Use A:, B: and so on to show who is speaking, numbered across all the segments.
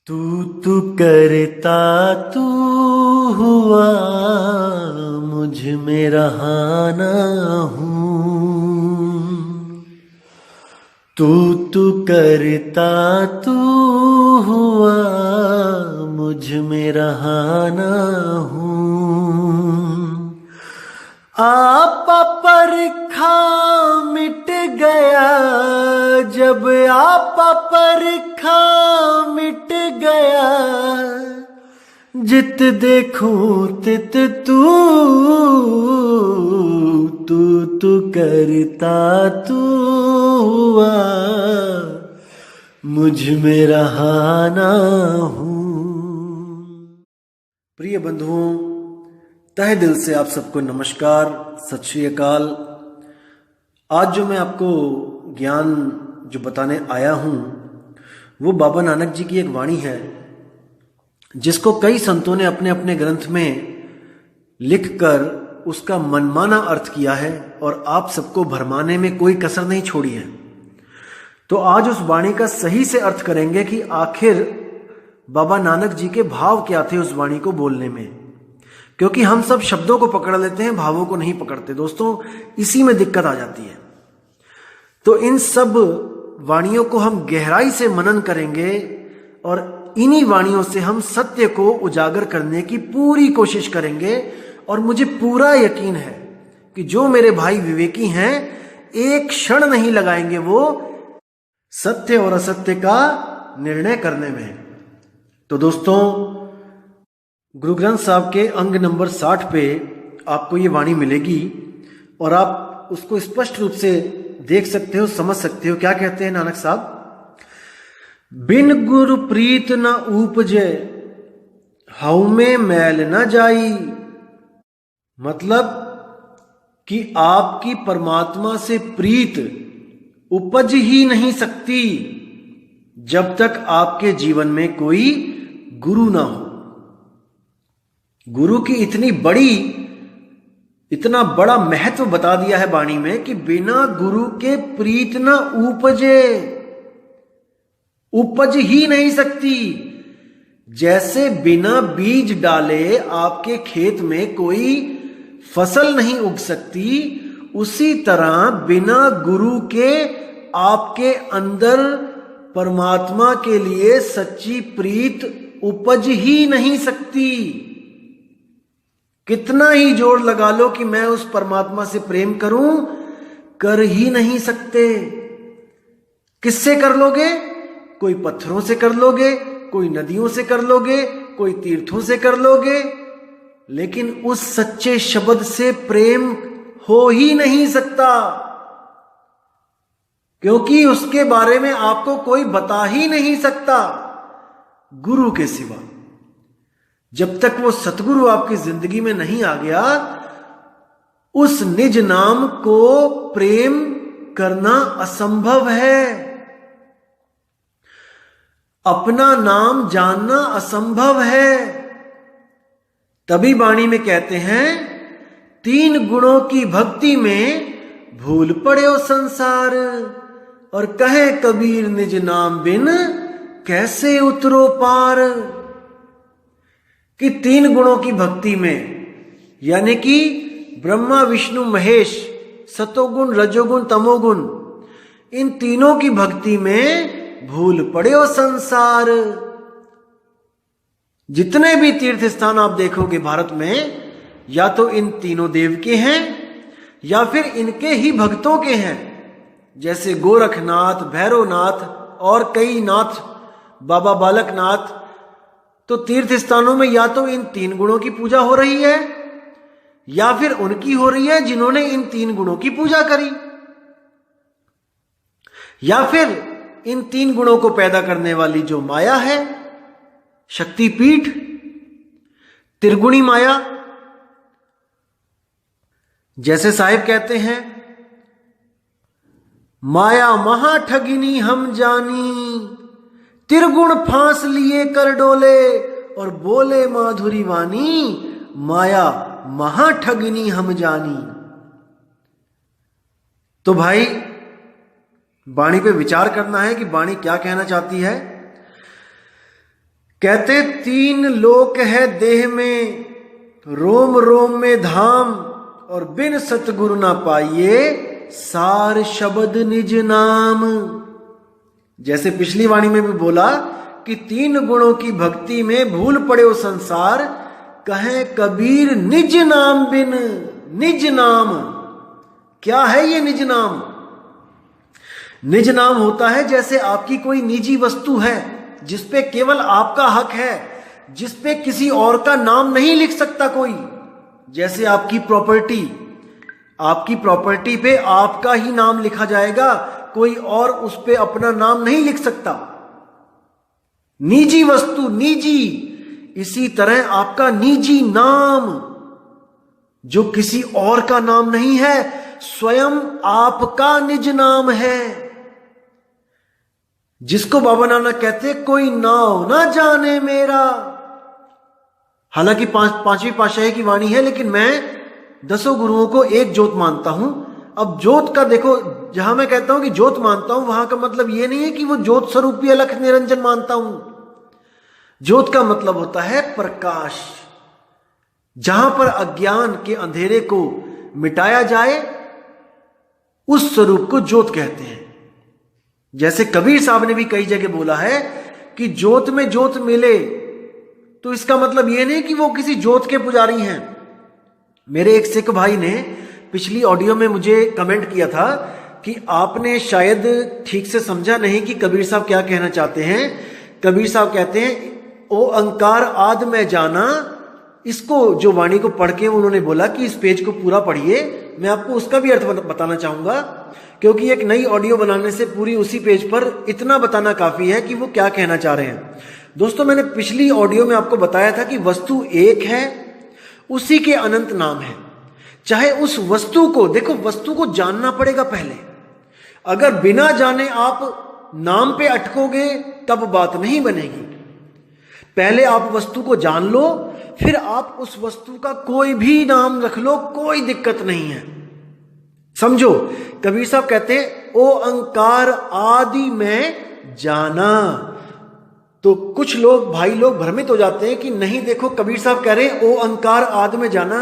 A: तू तू करता तू हुआ मुझ में रहाना हूँ। तू तू करता तू हुआ मुझ में रहाना हूँ। आपा परखा मिट गया जब आपा परखा मिट गया, जित देखूं तित तू तू तू करता तू हुआ मुझ में रहाना हूँ। प्रिय बंधुओं, तहे दिल से आप सबको नमस्कार, सत श्री अकाल। आज जो मैं आपको ज्ञान जो बताने आया हूँ वो बाबा नानक जी की एक वाणी है जिसको कई संतों ने अपने अपने ग्रंथ में लिखकर उसका मनमाना अर्थ किया है और आप सबको भरमाने में कोई कसर नहीं छोड़ी है। तो आज उस वाणी का सही से अर्थ करेंगे कि आखिर बाबा नानक जी के भाव क्या थे उस वाणी को बोलने में, क्योंकि हम सब शब्दों को पकड़ लेते हैं, भावों को नहीं पकड़ते। दोस्तों, इसी में दिक्कत आ जाती है। तो इन सब वाणियों को हम गहराई से मनन करेंगे और इन्हीं वाणियों से हम सत्य को उजागर करने की पूरी कोशिश करेंगे। और मुझे पूरा यकीन है कि जो मेरे भाई विवेकी हैं एक क्षण नहीं लगाएंगे वो सत्य और असत्य का निर्णय करने में। तो दोस्तों, गुरु ग्रंथ साहब के अंग नंबर 60 पे आपको ये वाणी मिलेगी और आप उसको स्पष्ट रूप से देख सकते हो, समझ सकते हो। क्या कहते हैं नानक साहब? बिन गुरु प्रीत न उपजे हऊ में मैल न जाई। मतलब कि आपकी परमात्मा से प्रीत उपज ही नहीं सकती जब तक आपके जीवन में कोई गुरु ना हो। गुरु की इतना बड़ा महत्व बता दिया है वाणी में कि बिना गुरु के प्रीत न उपजे, उपज ही नहीं सकती। जैसे बिना बीज डाले आपके खेत में कोई फसल नहीं उग सकती, उसी तरह बिना गुरु के आपके अंदर परमात्मा के लिए सच्ची प्रीत उपज ही नहीं सकती। कितना ही जोर लगा लो कि मैं उस परमात्मा से प्रेम करूं, कर ही नहीं सकते। किससे कर लोगे? कोई पत्थरों से कर लोगे, कोई नदियों से कर लोगे, कोई तीर्थों से कर लोगे, लेकिन उस सच्चे शब्द से प्रेम हो ही नहीं सकता, क्योंकि उसके बारे में आपको कोई बता ही नहीं सकता गुरु के सिवा। जब तक वो सतगुरु आपकी जिंदगी में नहीं आ गया, उस निज नाम को प्रेम करना असंभव है। अपना नाम जानना असंभव है। तभी वाणी में कहते हैं, 3 गुणों की भक्ति में भूल पड़े संसार। और कहे कबीर निज नाम बिन कैसे उतरो पार। कि 3 गुणों की भक्ति में, यानी कि ब्रह्मा विष्णु महेश, सतोगुण रजोगुण तमोगुण, इन तीनों की भक्ति में भूल पड़े संसार। जितने भी तीर्थ स्थान आप देखोगे भारत में, या तो इन तीनों देव के हैं या फिर इनके ही भक्तों के हैं। जैसे गोरखनाथ, भैरवनाथ और कई नाथ, बाबा बालकनाथ। तो तीर्थ स्थानों में या तो इन 3 गुणों की पूजा हो रही है या फिर उनकी हो रही है जिन्होंने इन 3 गुणों की पूजा करी, या फिर इन 3 गुणों को पैदा करने वाली जो माया है, शक्तिपीठ, त्रिगुणी माया। जैसे साहिब कहते हैं, माया महा ठगिनी हम जानी, त्रिगुण फांस लिए कर डोले, और बोले माधुरी वाणी, माया महा ठगिनी हम जानी। तो भाई, वाणी पे विचार करना है कि वाणी क्या कहना चाहती है। कहते 3 लोक है देह में, रोम रोम में धाम, और बिन सतगुरु ना पाइए सार शब्द निज नाम। जैसे पिछली वाणी में भी बोला कि 3 गुणों की भक्ति में भूल पड़े वो संसार, कहे कबीर निज नाम बिन। निज नाम क्या है? ये निज नाम, निज नाम होता है जैसे आपकी कोई निजी वस्तु है जिसपे केवल आपका हक है, जिसपे किसी और का नाम नहीं लिख सकता कोई। जैसे आपकी प्रॉपर्टी पे आपका ही नाम लिखा जाएगा, कोई और उस पे अपना नाम नहीं लिख सकता। निजी वस्तु, निजी। इसी तरह आपका निजी नाम जो किसी और का नाम नहीं है, स्वयं आपका निज नाम है, जिसको बाबा नानक कहते कोई नाव ना जाने मेरा। हालांकि पांचवी पातशाही की वाणी है, लेकिन मैं 10 गुरुओं को एक ज्योत मानता हूं। अब ज्योत का देखो, जहां मैं कहता हूं कि ज्योत मानता हूं, वहां का मतलब यह नहीं है कि वो ज्योत स्वरूपी अलख निरंजन मानता हूं। ज्योत का मतलब होता है प्रकाश, जहां पर अज्ञान के अंधेरे को मिटाया जाए, उस स्वरूप को ज्योत कहते हैं। जैसे कबीर साहब ने भी कई जगह बोला है कि ज्योत में ज्योत मिले, तो इसका मतलब यह नहीं कि वो किसी ज्योत के पुजारी हैं। मेरे एक सिख भाई ने पिछली ऑडियो में मुझे कमेंट किया था कि आपने शायद ठीक से समझा नहीं कि कबीर साहब क्या कहना चाहते हैं। कबीर साहब कहते हैं ओ अंकार आद में जाना। इसको जो वाणी को पढ़ के उन्होंने बोला कि इस पेज को पूरा पढ़िए, मैं आपको उसका भी अर्थ बताना चाहूंगा, क्योंकि एक नई ऑडियो बनाने से पूरी उसी पेज पर इतना बताना काफी है कि वो क्या कहना चाह रहे हैं। दोस्तों, मैंने पिछली ऑडियो में आपको बताया था कि वस्तु एक है, उसी के अनंत नाम है। चाहे उस वस्तु को, देखो वस्तु को जानना पड़ेगा पहले। अगर बिना जाने आप नाम पे अटकोगे तब बात नहीं बनेगी। पहले आप वस्तु को जान लो, फिर आप उस वस्तु का कोई भी नाम रख लो, कोई दिक्कत नहीं है। समझो, कबीर साहब कहते हैं ओ अंकार आदि में जाना। तो कुछ लोग, भाई लोग भ्रमित हो जाते हैं कि नहीं, देखो कबीर साहब कह रहे हैं ओ अंकार आदि में जाना,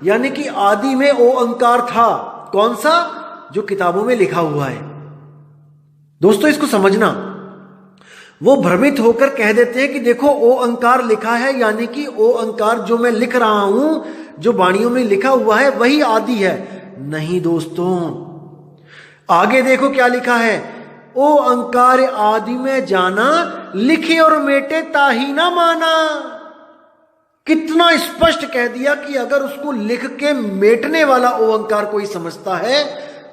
A: यानी कि आदि में ओ अंकार था। कौन सा? जो किताबों में लिखा हुआ है। दोस्तों, इसको समझना। वो भ्रमित होकर कह देते हैं कि देखो ओ अंकार लिखा है, यानी कि ओ अंकार जो मैं लिख रहा हूं, जो वाणियों में लिखा हुआ है, वही आदि है। नहीं दोस्तों, आगे देखो क्या लिखा है। ओ अंकार आदि में जाना, लिखे और मेटे ताही ना माना। कितना स्पष्ट कह दिया कि अगर उसको लिख के मेटने वाला ओ अंकार कोई समझता है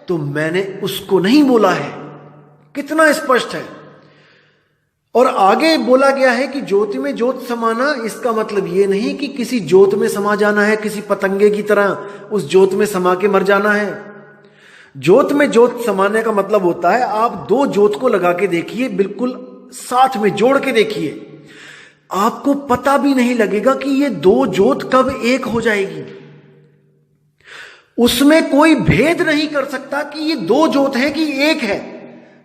A: तो मैंने उसको नहीं बोला है। कितना स्पष्ट है। और आगे बोला गया है कि ज्योति में ज्योत समाना, इसका मतलब ये नहीं कि किसी ज्योत में समा जाना है, किसी पतंगे की तरह उस ज्योत में समा के मर जाना है। ज्योत में ज्योत समाने का मतलब होता है आप 2 ज्योत को लगा के देखिए, बिल्कुल साथ में जोड़ के देखिए, आपको पता भी नहीं लगेगा कि ये 2 ज्योत कब एक हो जाएगी। उसमें कोई भेद नहीं कर सकता कि ये 2 ज्योत है कि एक है।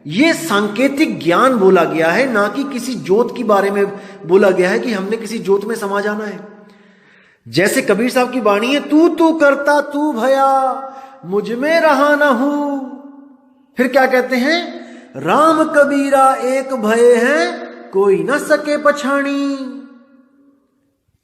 A: ये सांकेतिक ज्ञान बोला गया है, ना कि किसी ज्योत के बारे में बोला गया है कि हमने किसी ज्योत में समा जाना है। जैसे कबीर साहब की वाणी है, तू तू करता तू भया मुझ में रहा ना हूं। फिर क्या कहते हैं, राम कबीरा एक भय है कोई ना सके पछाणी।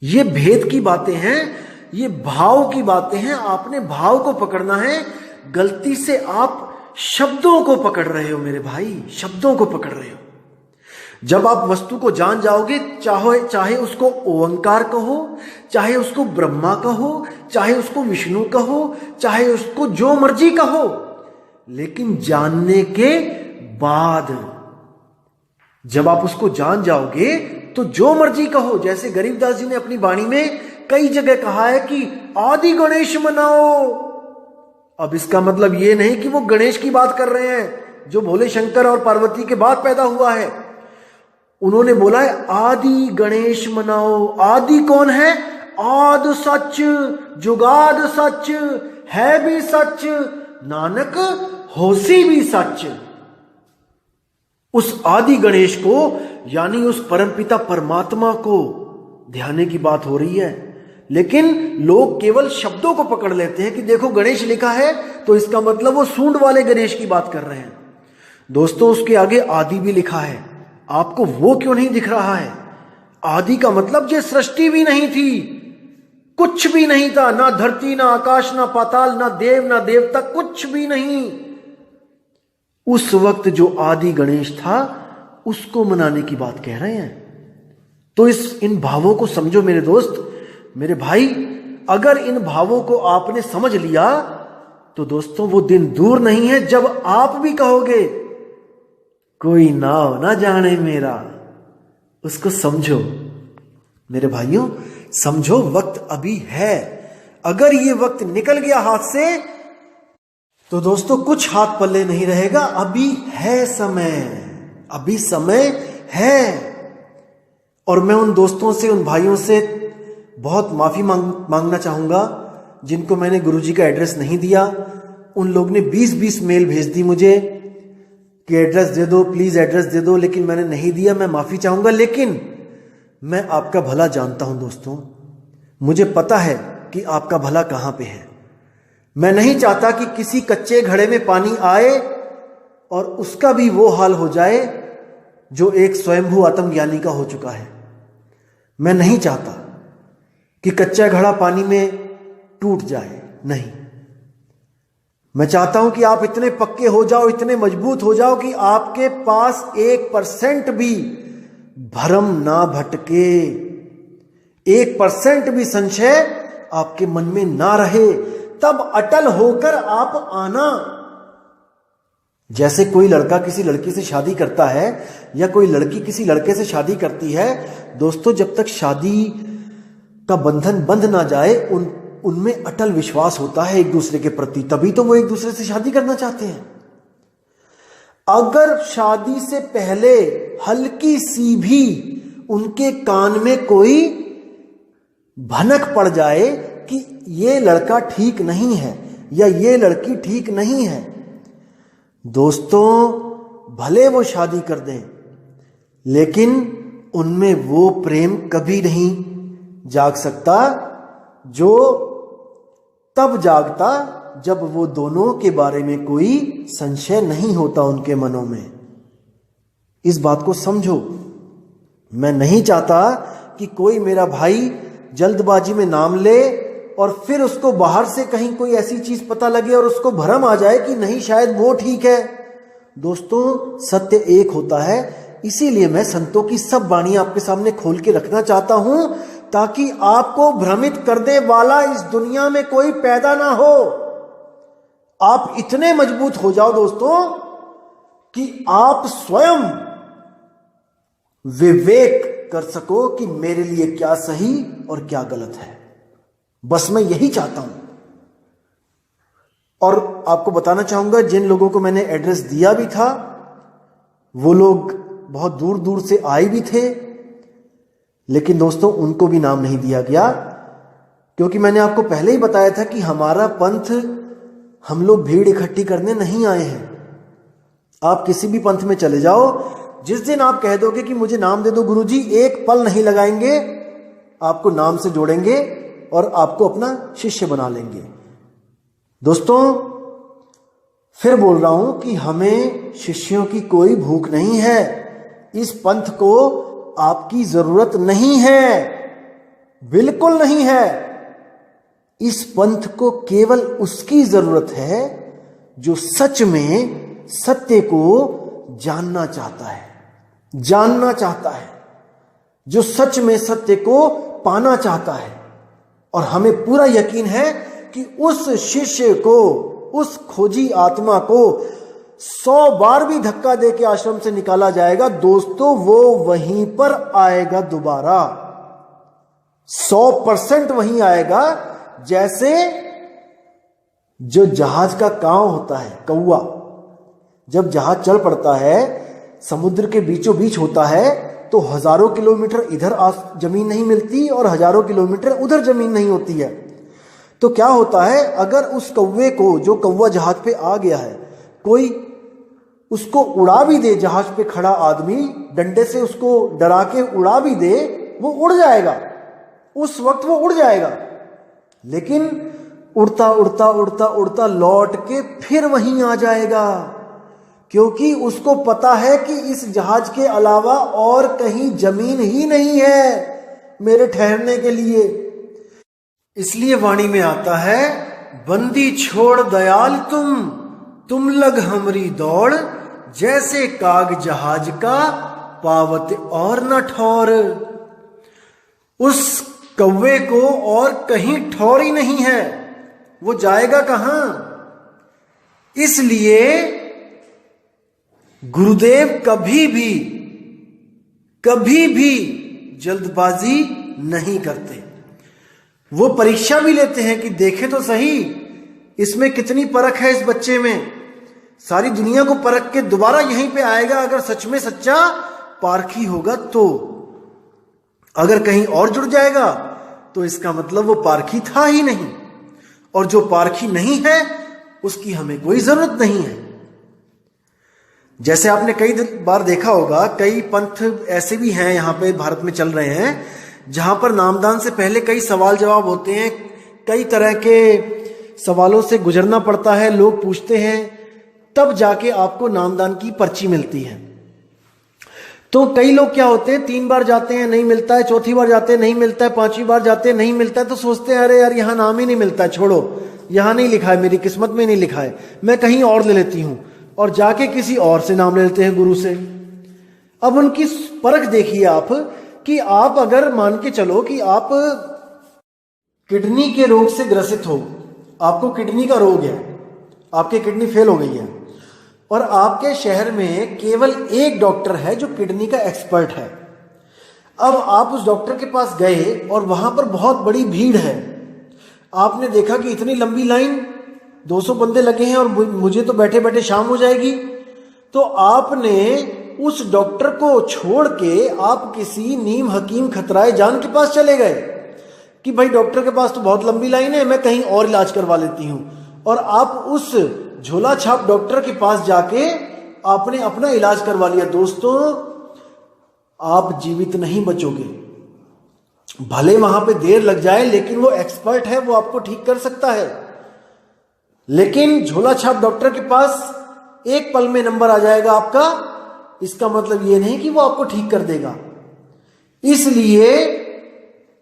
A: ये भेद की बातें हैं, ये भाव की बातें हैं। आपने भाव को पकड़ना है। गलती से आप शब्दों को पकड़ रहे हो मेरे भाई, शब्दों को पकड़ रहे हो। जब आप वस्तु को जान जाओगे, चाहे उसको ओंकार कहो, चाहे उसको ब्रह्मा कहो, चाहे उसको विष्णु कहो, चाहे उसको जो मर्जी कहो, लेकिन जानने के बाद जब आप उसको जान जाओगे तो जो मर्जी कहो। जैसे गरीबदास जी ने अपनी वाणी में कई जगह कहा है कि आदि गणेश मनाओ। अब इसका मतलब ये नहीं कि वो गणेश की बात कर रहे हैं जो भोले शंकर और पार्वती के बाद पैदा हुआ है। उन्होंने बोला है आदि गणेश मनाओ। आदि कौन है? आद सच, जुगाद सच, है भी सच, नानक होसी भी सच। उस आदि गणेश को यानी उस परमपिता परमात्मा को ध्याने की बात हो रही है। लेकिन लोग केवल शब्दों को पकड़ लेते हैं कि देखो गणेश लिखा है तो इसका मतलब वो सूंड वाले गणेश की बात कर रहे हैं। दोस्तों उसके आगे आदि भी लिखा है, आपको वो क्यों नहीं दिख रहा है? आदि का मतलब ये सृष्टि भी नहीं थी, कुछ भी नहीं था, ना धरती ना आकाश ना पाताल ना देव ना देवता, कुछ भी नहीं। उस वक्त जो आदि गणेश था उसको मनाने की बात कह रहे हैं। तो इन भावों को समझो मेरे दोस्त, मेरे भाई। अगर इन भावों को आपने समझ लिया तो दोस्तों वो दिन दूर नहीं है जब आप भी कहोगे कोई नाव ना जाने मेरा। उसको समझो मेरे भाइयों, समझो वक्त अभी है। अगर ये वक्त निकल गया हाथ से तो दोस्तों कुछ हाथ पल्ले नहीं रहेगा। अभी है समय, अभी समय है। और मैं उन दोस्तों से, उन भाइयों से बहुत माफी मांगना चाहूंगा जिनको मैंने गुरुजी का एड्रेस नहीं दिया। उन लोग ने 20-20 मेल भेज दी मुझे कि एड्रेस दे दो, प्लीज एड्रेस दे दो, लेकिन मैंने नहीं दिया। मैं माफी चाहूंगा, लेकिन मैं आपका भला जानता हूं दोस्तों। मुझे पता है कि आपका भला कहां पे है। मैं नहीं चाहता कि किसी कच्चे घड़े में पानी आए और उसका भी वो हाल हो जाए जो एक स्वयंभू आत्मज्ञानी का हो चुका है। मैं नहीं चाहता कि कच्चा घड़ा पानी में टूट जाए, नहीं। मैं चाहता हूं कि आप इतने पक्के हो जाओ, इतने मजबूत हो जाओ कि आपके पास 1% भी भ्रम ना भटके, 1% भी संशय आपके मन में ना रहे। तब अटल होकर आप आना। जैसे कोई लड़का किसी लड़की से शादी करता है या कोई लड़की किसी लड़के से शादी करती है, दोस्तों जब तक शादी का बंधन बंध ना जाए उनमें अटल विश्वास होता है एक दूसरे के प्रति, तभी तो वो एक दूसरे से शादी करना चाहते हैं। अगर शादी से पहले हल्की सी भी उनके कान में कोई भनक पड़ जाए कि ये लड़का ठीक नहीं है या ये लड़की ठीक नहीं है, दोस्तों भले वो शादी कर दें, लेकिन उनमें वो प्रेम कभी नहीं जाग सकता जो तब जागता जब वो दोनों के बारे में कोई संशय नहीं होता उनके मनों में। इस बात को समझो। मैं नहीं चाहता कि कोई मेरा भाई जल्दबाजी में नाम ले और फिर उसको बाहर से कहीं कोई ऐसी चीज पता लगे और उसको भ्रम आ जाए कि नहीं शायद वो ठीक है। दोस्तों सत्य एक होता है, इसीलिए मैं संतों की सब वाणी आपके सामने खोल के रखना चाहता हूं ताकि आपको भ्रमित करने वाला इस दुनिया में कोई पैदा ना हो। आप इतने मजबूत हो जाओ दोस्तों कि आप स्वयं विवेक कर सको कि मेरे लिए क्या सही और क्या गलत है। बस मैं यही चाहता हूं। और आपको बताना चाहूंगा, जिन लोगों को मैंने एड्रेस दिया भी था वो लोग बहुत दूर दूर से आए भी थे, लेकिन दोस्तों उनको भी नाम नहीं दिया गया, क्योंकि मैंने आपको पहले ही बताया था कि हमारा पंथ, हम लोग भीड़ इकट्ठी करने नहीं आए हैं। आप किसी भी पंथ में चले जाओ, जिस दिन आप कह दोगे कि मुझे नाम दे दो गुरुजी, एक पल नहीं लगाएंगे, आपको नाम से जोड़ेंगे और आपको अपना शिष्य बना लेंगे। दोस्तों फिर बोल रहा हूं कि हमें शिष्यों की कोई भूख नहीं है। इस पंथ को आपकी जरूरत नहीं है, बिल्कुल नहीं है। इस पंथ को केवल उसकी जरूरत है जो सच में सत्य को जानना चाहता है, जानना चाहता है, जो सच में सत्य को पाना चाहता है। और हमें पूरा यकीन है कि उस शिष्य को, उस खोजी आत्मा को 100 बार भी धक्का दे के आश्रम से निकाला जाएगा, दोस्तों वो वहीं पर आएगा दोबारा, 100% वहीं आएगा। जैसे जो जहाज का कांव होता है, कौवा, जब जहाज चल पड़ता है, समुद्र के बीचों बीच होता है, तो हजारों किलोमीटर इधर जमीन नहीं मिलती और हजारों किलोमीटर उधर जमीन नहीं होती है। तो क्या होता है, अगर उस कौवे को, जो कौवा जहाज पे आ गया है, कोई उसको उड़ा भी दे, जहाज पे खड़ा आदमी डंडे से उसको डरा के उड़ा भी दे, वो उड़ जाएगा, उस वक्त वो उड़ जाएगा। लेकिन उड़ता उड़ता उड़ता उड़ता लौट के फिर वहीं आ जाएगा, क्योंकि उसको पता है कि इस जहाज के अलावा और कहीं जमीन ही नहीं है मेरे ठहरने के लिए। इसलिए वाणी में आता है, बंदी छोड़ दयाल तुम लग हमरी दौड़, जैसे काग जहाज का पावत और न ठौर। उस कौवे को और कहीं ठौर ही नहीं है, वो जाएगा कहां। इसलिए गुरुदेव कभी भी जल्दबाजी नहीं करते। वो परीक्षा भी लेते हैं कि देखें तो सही इसमें कितनी परख है, इस बच्चे में। सारी दुनिया को परख के दोबारा यहीं पे आएगा अगर सच में सच्चा पारखी होगा तो। अगर कहीं और जुड़ जाएगा तो इसका मतलब वो पारखी था ही नहीं, और जो पारखी नहीं है उसकी हमें कोई जरूरत नहीं है। जैसे आपने कई बार देखा होगा, कई पंथ ऐसे भी हैं यहाँ पे भारत में चल रहे हैं, जहां पर नामदान से पहले कई सवाल जवाब होते हैं, कई तरह के सवालों से गुजरना पड़ता है, लोग पूछते हैं, तब जाके आपको नामदान की पर्ची मिलती है। तो कई लोग क्या होते हैं, 3 बार जाते हैं नहीं मिलता है, चौथी बार जाते हैं नहीं मिलता है, 5वीं बार जाते हैं नहीं मिलता है, तो सोचते हैं अरे यार यहां नाम ही नहीं मिलता है, छोड़ो, यहां नहीं लिखा है, मेरी किस्मत में नहीं लिखा है, मैं कहीं और ले लेती हूं, और जाके किसी और से नाम ले लेते हैं, गुरु से। अब उनकी परख देखिए आप, कि आप अगर मान के चलो कि आप किडनी के रोग से ग्रसित हो, आपको किडनी का रोग है, आपकी किडनी फेल हो गई है, और आपके शहर में केवल एक डॉक्टर है जो किडनी का एक्सपर्ट है। अब आप उस डॉक्टर के पास गए और वहां पर बहुत बड़ी भीड़ है, आपने देखा कि इतनी लंबी लाइन, 200 बंदे लगे हैं और मुझे तो बैठे बैठे शाम हो जाएगी, तो आपने उस डॉक्टर को छोड़ के आप किसी नीम हकीम खतराए जान के पास चले गए कि भाई डॉक्टर के पास तो बहुत लंबी लाइन है, मैं कहीं और इलाज करवा लेती हूं, और आप उस झोला छाप डॉक्टर के पास जाके आपने अपना इलाज करवा लिया। दोस्तों, आप जीवित नहीं बचोगे, भले वहां पे देर लग जाए, लेकिन वो एक्सपर्ट है, वो आपको ठीक कर सकता है। लेकिन झोला छाप डॉक्टर के पास एक पल में नंबर आ जाएगा आपका, इसका मतलब ये नहीं कि वो आपको ठीक कर देगा। इसलिए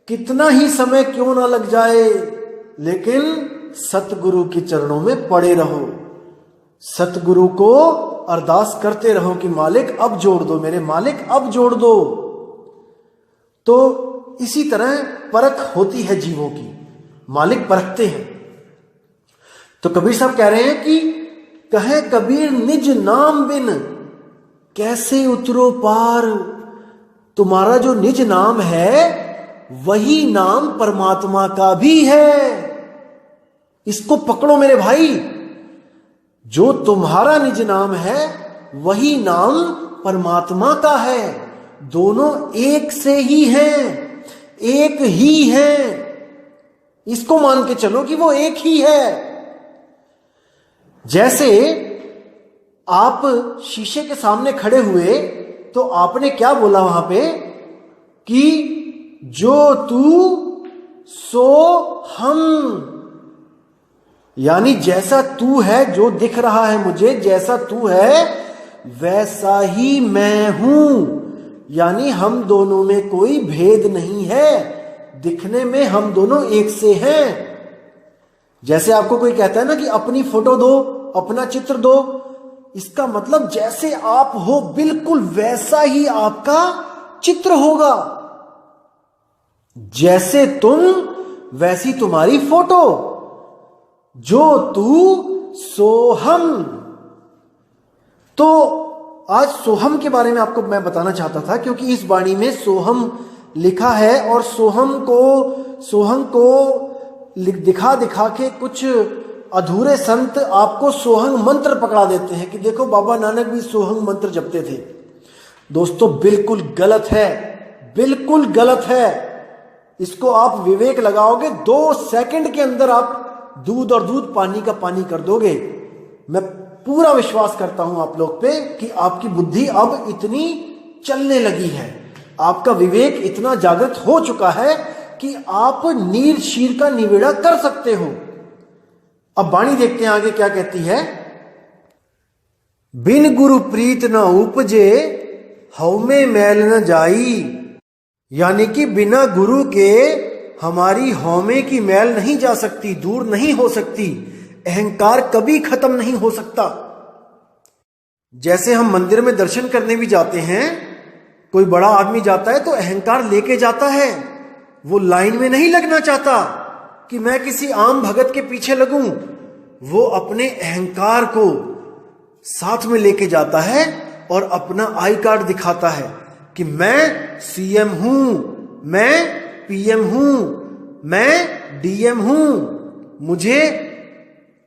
A: कितना ही समय क्यों ना लग जाए, लेकिन सतगुरु के चरणों में पड़े रहो, सतगुरु को अरदास करते रहो कि मालिक अब जोड़ दो, मेरे मालिक अब जोड़ दो। तो इसी तरह परख होती है जीवों की, मालिक परखते हैं। तो कबीर साहब कह रहे हैं कि कहे कबीर निज नाम बिन कैसे उतरो पार। तुम्हारा जो निज नाम है वही नाम परमात्मा का भी है, इसको पकड़ो मेरे भाई। जो तुम्हारा निज नाम है वही नाम परमात्मा का है, दोनों एक से ही हैं, एक ही हैं, इसको मान के चलो कि वो एक ही है। जैसे आप शीशे के सामने खड़े हुए तो आपने क्या बोला वहां पे कि जो तू सो हम, यानी जैसा तू है, जो दिख रहा है मुझे, जैसा तू है वैसा ही मैं हूं, यानी हम दोनों में कोई भेद नहीं है, दिखने में हम दोनों एक से हैं। जैसे आपको कोई कहता है ना कि अपनी फोटो दो, अपना चित्र दो, इसका मतलब जैसे आप हो बिल्कुल वैसा ही आपका चित्र होगा, जैसे तुम वैसी तुम्हारी फोटो, जो तू सो हम। तो आज सोहम के बारे में आपको मैं बताना चाहता था, क्योंकि इस वाणी में सोहम लिखा है, और सोहम को दिखा दिखा के कुछ अधूरे संत आपको सोहंग मंत्र पकड़ा देते हैं कि देखो बाबा नानक भी सोहंग मंत्र जपते थे। दोस्तों, बिल्कुल गलत है, बिल्कुल गलत है। इसको आप विवेक लगाओगे, 2 सेकंड के अंदर आप दूध और दूध पानी का पानी कर दोगे। मैं पूरा विश्वास करता हूं आप लोग पे कि आपकी बुद्धि अब इतनी चलने लगी है, आपका विवेक इतना जागृत हो चुका है कि आप नीर शीर का निवेड़ा कर सकते हो। अब वाणी देखते हैं आगे क्या कहती है। बिन गुरु प्रीत न उपजे, हव में मैल न जाई। यानी कि बिना गुरु के हमारी हौमे की मैल नहीं जा सकती, दूर नहीं हो सकती, अहंकार कभी खत्म नहीं हो सकता। जैसे हम मंदिर में दर्शन करने भी जाते हैं, कोई बड़ा आदमी जाता है तो अहंकार लेके जाता है, वो लाइन में नहीं लगना चाहता कि मैं किसी आम भगत के पीछे लगूं, वो अपने अहंकार को साथ में लेके जाता है और अपना आई कार्ड दिखाता है कि मैं सीएम हूं, मैं पीएम हूं, मैं डीएम हूं, मुझे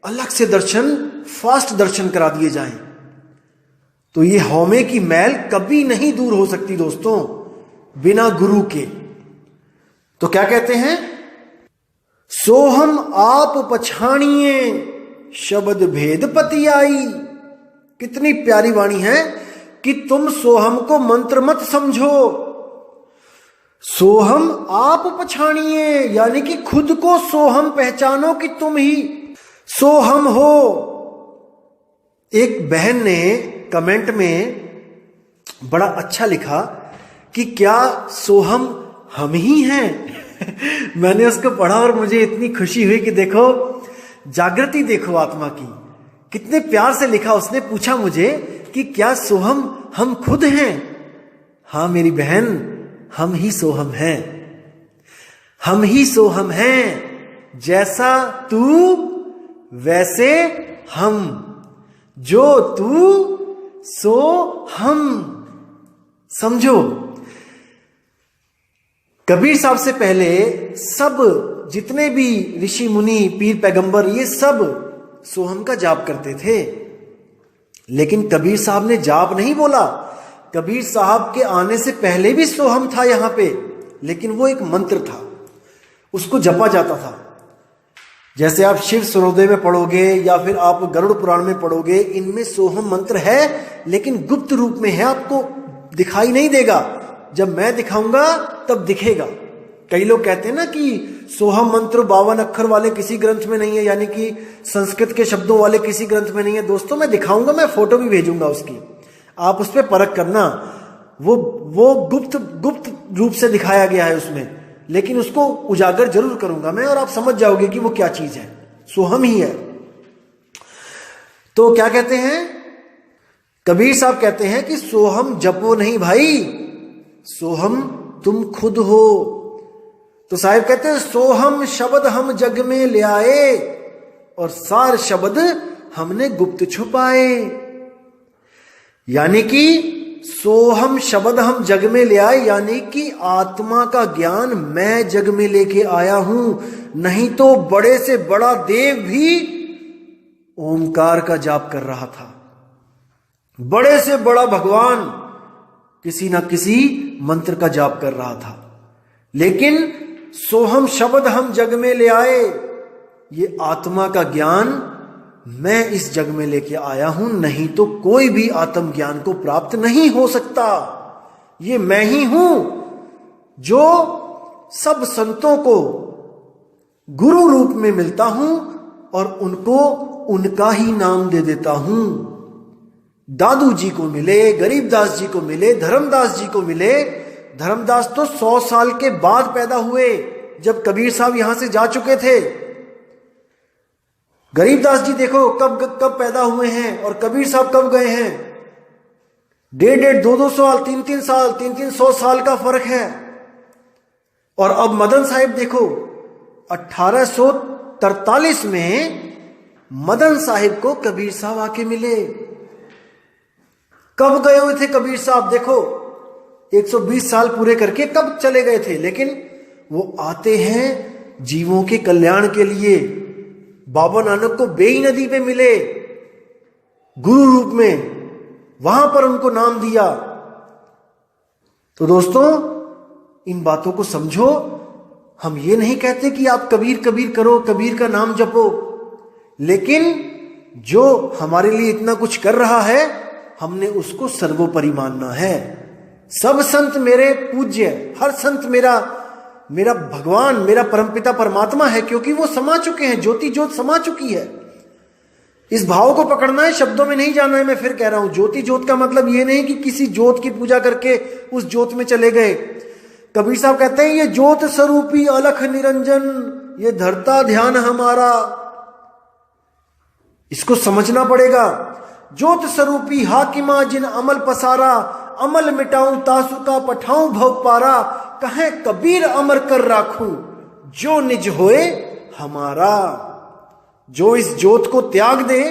A: अलग से दर्शन, फास्ट दर्शन करा दिए जाएं। तो ये हौमे की मैल कभी नहीं दूर हो सकती दोस्तों बिना गुरु के। तो क्या कहते हैं, सोहम आप पछाणिए शब्द भेद पति आई। कितनी प्यारी वाणी है कि तुम सोहम को मंत्र मत समझो, सोहम आप पछाणिए, यानी कि खुद को सोहम पहचानो कि तुम ही सोहम हो। एक बहन ने कमेंट में बड़ा अच्छा लिखा कि क्या सोहम हम ही हैं। मैंने उसको पढ़ा और मुझे इतनी खुशी हुई कि देखो जागृति, देखो आत्मा की, कितने प्यार से लिखा। उसने पूछा मुझे कि क्या सोहम हम खुद हैं। हाँ मेरी बहन, हम ही सोहम हैं, हम ही सोहम हैं। जैसा तू वैसे हम, जो तू सो हम। समझो, कबीर साहब से पहले सब जितने भी ऋषि मुनि, पीर पैगंबर, ये सब सोहम का जाप करते थे। लेकिन कबीर साहब ने जाप नहीं बोला। कबीर साहब के आने से पहले भी सोहम था यहां पे, लेकिन वो एक मंत्र था, उसको जपा जाता था। जैसे आप शिव सूर्योदय में पढ़ोगे या फिर आप गरुड़ पुराण में पढ़ोगे, इनमें सोहम मंत्र है, लेकिन गुप्त रूप में है, आपको दिखाई नहीं देगा। जब मैं दिखाऊंगा तब दिखेगा। कई लोग कहते हैं ना कि सोहम मंत्र 52 अक्षर वाले किसी ग्रंथ में नहीं है, यानी कि संस्कृत के शब्दों वाले किसी ग्रंथ में नहीं है। दोस्तों मैं दिखाऊंगा, मैं फोटो भी भेजूंगा उसकी, आप उस पर परख करना। वो गुप्त रूप से दिखाया गया है उसमें, लेकिन उसको उजागर जरूर करूंगा मैं, और आप समझ जाओगे कि वो क्या चीज है। सोहम ही है। तो क्या कहते हैं, कबीर साहब कहते हैं कि सोहम जपो नहीं भाई, सोहम तुम खुद हो। तो साहिब कहते हैं सोहम शब्द हम जग में ले आए, और सार शब्द हमने गुप्त छुपाए। यानी कि सोहम शब्द हम जग में ले आए, यानी कि आत्मा का ज्ञान मैं जग में लेके आया हूं। नहीं तो बड़े से बड़ा देव भी ओमकार का जाप कर रहा था, बड़े से बड़ा भगवान किसी ना किसी मंत्र का जाप कर रहा था। लेकिन सोहम शब्द हम जग में ले आए, ये आत्मा का ज्ञान मैं इस जग में लेके आया हूं, नहीं तो कोई भी आत्म ज्ञान को प्राप्त नहीं हो सकता। ये मैं ही हूं जो सब संतों को गुरु रूप में मिलता हूं और उनको उनका ही नाम दे देता हूं। दादू जी को मिले, गरीबदास जी को मिले, धर्मदास जी को मिले। धर्मदास तो 100 साल के बाद पैदा हुए, जब कबीर साहब यहां से जा चुके थे। गरीबदास जी देखो कब पैदा हुए हैं, और कबीर साहब कब गए हैं। 1.5, 2 साल, 3 साल, 300 साल का फर्क है। और अब मदन साहिब देखो, 1843 में मदन साहिब को कबीर साहब आके मिले। कब गए हुए थे कबीर साहब, देखो 120 साल पूरे करके कब चले गए थे, लेकिन वो आते हैं जीवों के कल्याण के लिए। बाबा नानक को बेई नदी पे मिले गुरु रूप में, वहां पर उनको नाम दिया। तो दोस्तों इन बातों को समझो। हम ये नहीं कहते कि आप कबीर कबीर करो, कबीर का नाम जपो, लेकिन जो हमारे लिए इतना कुछ कर रहा है, हमने उसको सर्वोपरि मानना है। सब संत मेरे पूज्य, हर संत मेरा भगवान, मेरा परमपिता परमात्मा है, क्योंकि वो समा चुके हैं, ज्योति ज्योत समा चुकी है। इस भाव को पकड़ना है, शब्दों में नहीं जाना है। मैं फिर कह रहा हूं, ज्योति ज्योत का मतलब ये नहीं कि किसी ज्योत की पूजा करके उस ज्योत में चले गए। कबीर साहब कहते हैं, ये ज्योत स्वरूपी अलख निरंजन, ये धरता ध्यान हमारा। इसको समझना पड़ेगा। ज्योत स्वरूपी हाकिमा जिन अमल पसारा, अमल मिटाऊं तासु का पठाऊं भव पारा, कहे कबीर अमर कर राखूं जो निज होए हमारा। जो इस ज्योत को त्याग दे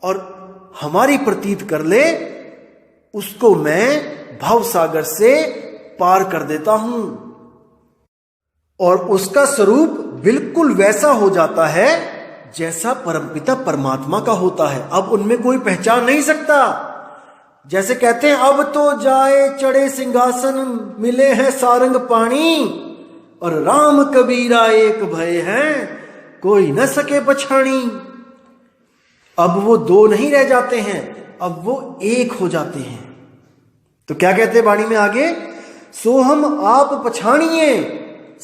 A: और हमारी प्रतीत कर ले, उसको मैं भव सागर से पार कर देता हूं, और उसका स्वरूप बिल्कुल वैसा हो जाता है जैसा परमपिता परमात्मा का होता है। अब उनमें कोई पहचान नहीं सकता। जैसे कहते हैं, अब तो जाए चढ़े सिंहासन, मिले हैं सारंग पाणी, और राम कबीरा एक भय हैं, कोई न सके पछाणी। अब वो दो नहीं रह जाते हैं, अब वो एक हो जाते हैं। तो क्या कहते हैं वाणी में आगे, सो हम आप पछाणिए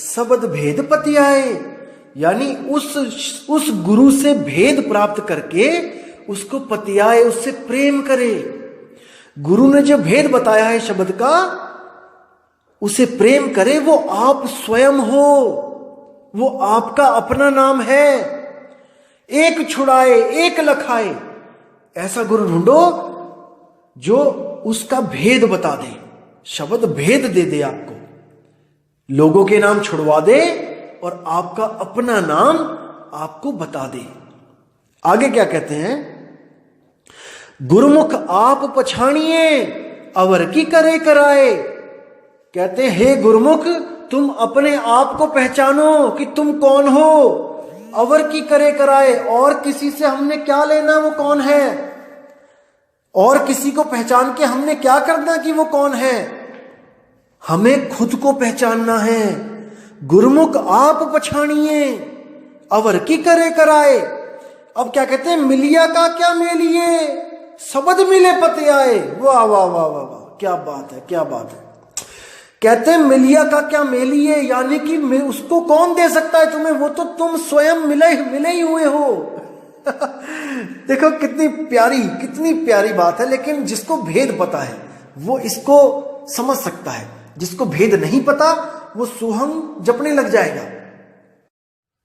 A: सबद भेद पति आए। यानी उस गुरु से भेद प्राप्त करके उसको पतियाए, उससे प्रेम करे। गुरु ने जो भेद बताया है शब्द का, उसे प्रेम करे। वो आप स्वयं हो, वो आपका अपना नाम है। एक छुड़ाए एक लखाए, ऐसा गुरु ढूंढो जो उसका भेद बता दे, शब्द भेद दे दे आपको, लोगों के नाम छुड़वा दे और आपका अपना नाम आपको बता दे। आगे क्या कहते हैं, गुरुमुख आप पछाणिए अवर की करे कराए। कहते हैं, हे गुरुमुख, तुम अपने आप को पहचानो कि तुम कौन हो। अवर की करे कराए, और किसी से हमने क्या लेना, वो कौन है, और किसी को पहचान के हमने क्या करना कि वो कौन है। हमें खुद को पहचानना है। गुरुमुख आप पछाणिए अवर की करे कराए। अब क्या कहते हैं, मिलिया का क्या मेलिए सबद मिले पते आए। वाह वाह वाह वाह वाह, क्या बात है, क्या बात है। कहते हैं मिलिया का क्या मेलिए, यानी कि उसको कौन दे सकता है तुम्हें, वो तो तुम स्वयं मिले ही हुए हो। देखो कितनी प्यारी बात है। लेकिन जिसको भेद पता है वो इसको समझ सकता है, जिसको भेद नहीं पता वो सोहम जपने लग जाएगा,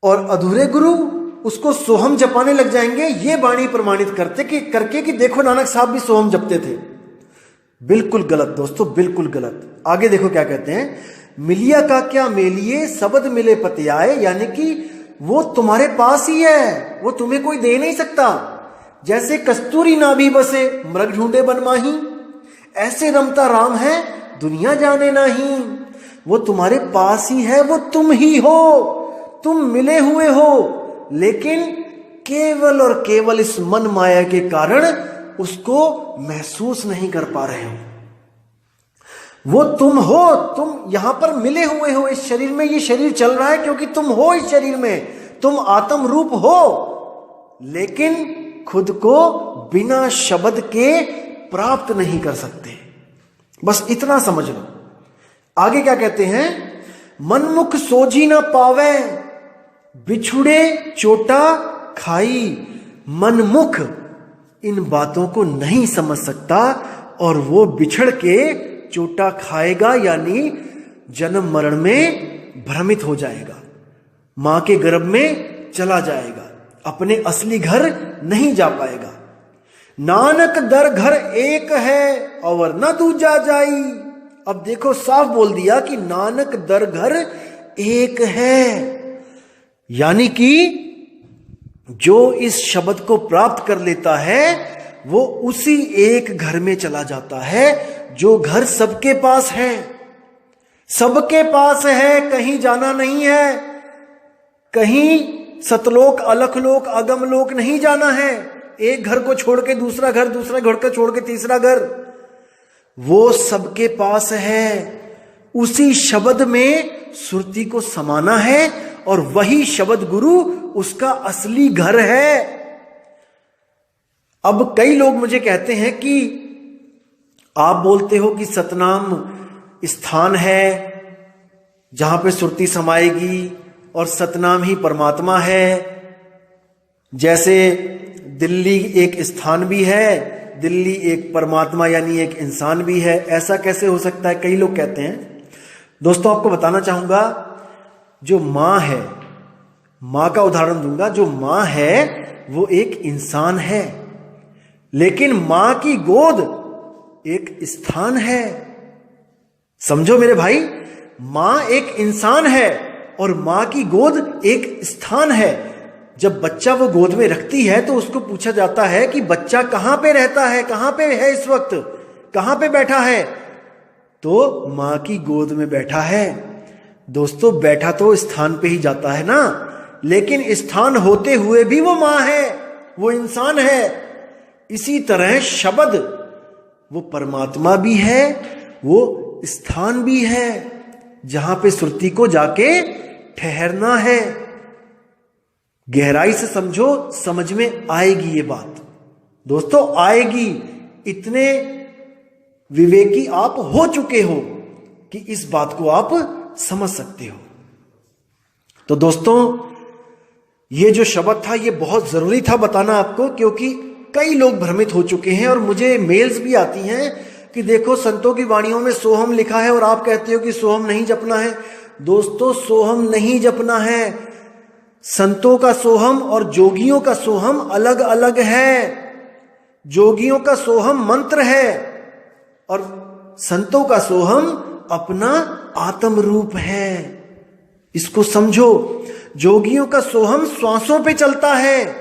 A: और अधूरे गुरु उसको सोहम जपाने लग जाएंगे। ये वाणी प्रमाणित करके कि देखो नानक साहब भी सोहम जपते थे। बिल्कुल गलत दोस्तों, बिल्कुल गलत। आगे देखो क्या कहते हैं, मिलिया का क्या मेलिए सबद मिले पति आए। यानी कि वो तुम्हारे पास ही है, वो तुम्हें कोई दे नहीं सकता। जैसे कस्तूरी नाभि बसे मृग ढूंढे बनमाही, ऐसे रमता राम है दुनिया जाने नहीं। वो तुम्हारे पास ही है, वो तुम ही हो, तुम मिले हुए हो, लेकिन केवल और केवल इस मन माया के कारण उसको महसूस नहीं कर पा रहे हो। वो तुम हो, तुम यहां पर मिले हुए हो इस शरीर में। ये शरीर चल रहा है क्योंकि तुम हो इस शरीर में, तुम आत्म रूप हो, लेकिन खुद को बिना शब्द के प्राप्त नहीं कर सकते। बस इतना समझ लो। आगे क्या कहते हैं, मनमुख सोझी ना पावे बिछुड़े चोटा खाई। मनमुख इन बातों को नहीं समझ सकता और वो बिछड़ के चोटा खाएगा, यानी जन्म मरण में भ्रमित हो जाएगा, मां के गर्भ में चला जाएगा, अपने असली घर नहीं जा पाएगा। नानक दर घर एक है और न दूजा जाई। अब देखो साफ बोल दिया कि नानक दर घर एक है, यानी कि जो इस शब्द को प्राप्त कर लेता है वो उसी एक घर में चला जाता है, जो घर सबके पास है। सबके पास है, कहीं जाना नहीं है, कहीं सतलोक अलखलोक अगमलोक नहीं जाना है। एक घर को छोड़ के दूसरा घर को छोड़ के तीसरा घर, वो सबके पास है। उसी शब्द में सुरती को समाना है और वही शब्द गुरु उसका असली घर है। अब कई लोग मुझे कहते हैं कि आप बोलते हो कि सतनाम स्थान है जहां पे सुरती समाएगी और सतनाम ही परमात्मा है, जैसे दिल्ली एक स्थान भी है, दिल्ली एक परमात्मा यानी एक इंसान भी है, ऐसा कैसे हो सकता है, कई लोग कहते हैं। दोस्तों आपको बताना चाहूंगा, जो मां है, मां का उदाहरण दूंगा, जो मां है वो एक इंसान है, लेकिन मां की गोद एक स्थान है। समझो मेरे भाई, मां एक इंसान है और मां की गोद एक स्थान है। जब बच्चा वो गोद में रखती है तो उसको पूछा जाता है कि बच्चा कहां पे रहता है, कहां पे है इस वक्त, कहां पे बैठा है, तो मां की गोद में बैठा है। दोस्तों बैठा तो स्थान पे ही जाता है ना, लेकिन स्थान होते हुए भी वो मां है, वो इंसान है। इसी तरह शब्द वो परमात्मा भी है, वो स्थान भी है जहां पे श्रुति को जाके ठहरना है। गहराई से समझो, समझ में आएगी ये बात दोस्तों, आएगी। इतने विवेकी आप हो चुके हो कि इस बात को आप समझ सकते हो। तो दोस्तों ये जो शब्द था ये बहुत जरूरी था बताना आपको, क्योंकि कई लोग भ्रमित हो चुके हैं और मुझे मेल्स भी आती हैं कि देखो संतों की वाणियों में सोहम लिखा है और आप कहते हो कि सोहम नहीं जपना है। दोस्तों सोहम नहीं जपना है। संतों का सोहम और जोगियों का सोहम अलग अलग है। जोगियों का सोहम मंत्र है और संतों का सोहम अपना आत्म रूप है। इसको समझो, जोगियों का सोहम श्वासों पे चलता है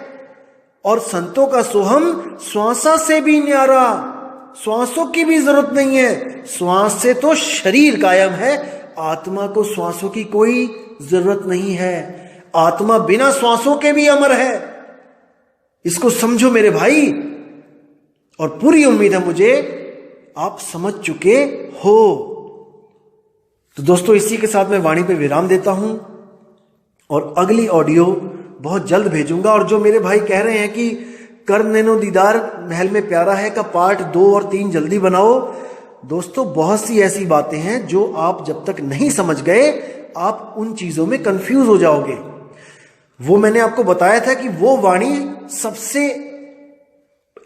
A: और संतों का सोहम श्वासा से भी न्यारा, श्वासों की भी जरूरत नहीं है। श्वास से तो शरीर कायम है, आत्मा को श्वासों की कोई जरूरत नहीं है। आत्मा बिना श्वासों के भी अमर है। इसको समझो मेरे भाई, और पूरी उम्मीद है मुझे आप समझ चुके हो। तो दोस्तों इसी के साथ मैं वाणी पे विराम देता हूं और अगली ऑडियो बहुत जल्द भेजूंगा। और जो मेरे भाई कह रहे हैं कि कर नैनो दीदार महल में प्यारा है का पार्ट 2 और 3 जल्दी बनाओ, दोस्तों बहुत सी ऐसी बातें हैं जो आप जब तक नहीं समझ गए आप उन चीजों में कंफ्यूज हो जाओगे। वो मैंने आपको बताया था कि वो वाणी सबसे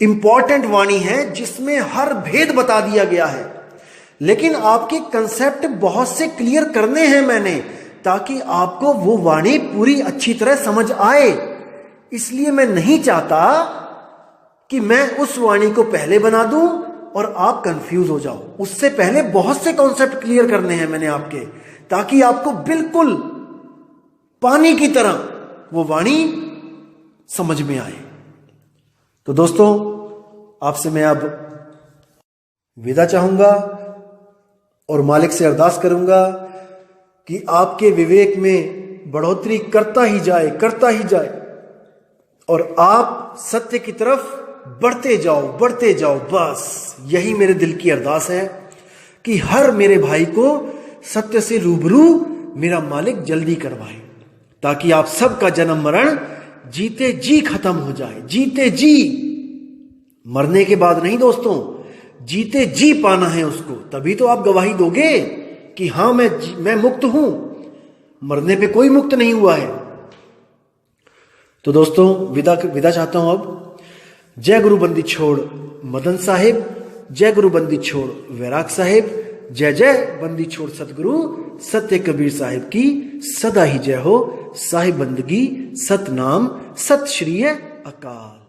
A: इंपॉर्टेंट वाणी है जिसमें हर भेद बता दिया गया है, लेकिन आपके कंसेप्ट बहुत से क्लियर करने हैं मैंने, ताकि आपको वो वाणी पूरी अच्छी तरह समझ आए। इसलिए मैं नहीं चाहता कि मैं उस वाणी को पहले बना दूं और आप कंफ्यूज हो जाओ। उससे पहले बहुत से कॉन्सेप्ट क्लियर करने हैं मैंने आपके, ताकि आपको बिल्कुल पानी की तरह वो वाणी समझ में आए। तो दोस्तों आपसे मैं अब विदा चाहूंगा और मालिक से अरदास करूंगा कि आपके विवेक में बढ़ोतरी करता ही जाए, करता ही जाए, और आप सत्य की तरफ बढ़ते जाओ, बढ़ते जाओ। बस यही मेरे दिल की अरदास है कि हर मेरे भाई को सत्य से रूबरू मेरा मालिक जल्दी करवाए, ताकि आप सबका जन्म मरण जीते जी खत्म हो जाए। जीते जी, मरने के बाद नहीं दोस्तों, जीते जी पाना है उसको, तभी तो आप गवाही दोगे कि हां मैं मुक्त हूं। मरने पे कोई मुक्त नहीं हुआ है। तो दोस्तों विदा चाहता हूं अब। जय गुरु बंदी छोड़ मदन साहिब, जय गुरु बंदी छोड़ वैराग साहिब, जय जय बंदी छोड़ सतगुरु सत्य कबीर साहिब की सदा ही जय हो। साहिब बंदगी, सतनाम, सत श्री अकाल।